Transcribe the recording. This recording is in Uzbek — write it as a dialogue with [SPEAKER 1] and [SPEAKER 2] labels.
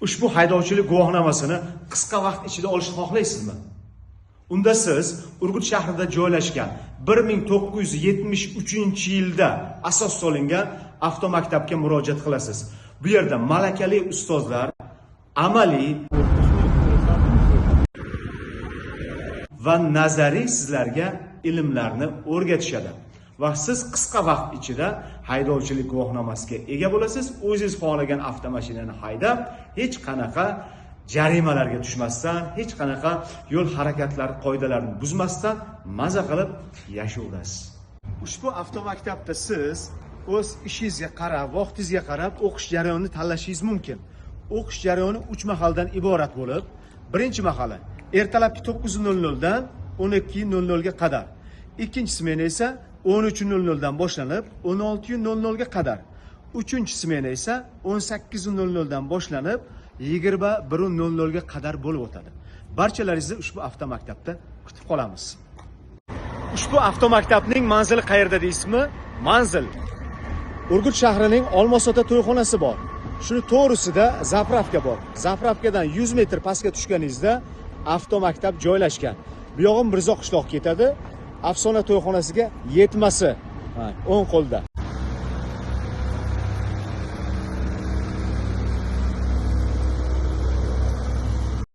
[SPEAKER 1] Ushbu haydovchilik guvohnomasini qisqa vaqt ichida olishni xohlaysizmi? Unda siz Urgut shahrida joylashgan 1973-yilda asos solingan avtomaktabga murojaat qilasiz. Bu yerda malakali ustozlar amaliy va nazariy sizlarga ilmlarni o'rgatishadi. Va siz qisqa vaqt ichida haydovchilik guvohnomasiga ega bo'lasiz. O'zingiz xohlagan avtomashinani haydab, hech qanaqa jarimalarga tushmasdan, hech qanaqa yo'l harakatlari qoidalarini buzmasdan maza qilib yashaysiz. Ushbu avtomaktabda siz o'z ishingizga qarab, vaqtingizga qarab o'qish jarayonini tanlashingiz mumkin. O'qish jarayoni 3 mahaldan iborat bo'lib, birinchi mahali ertalabki 9:00 dan 12:00 ga qadar. Ikkinchi smena esa 13:00 dan boshlanib 16:00 ga qadar. Uchinchi smena esa 18:00 dan boshlanib 21:00 ga qadar bo'lib o'tadi. Barchalaringizni ushbu avtomaktabda kutib qolamiz. Ushbu avtomaktabning manzili qayerda deysizmi? Manzil Urgut shahrining Olmosota to'yxonasi bor. Shuni to'g'risida zapravka bor. Zapravkadan 100 metr pastga tushganingizda avtomaktab joylashgan. Bu yog'im Mirzo qishloq ketadi. Afsona to'yxonasiga yetmasi o'ng qo'lda.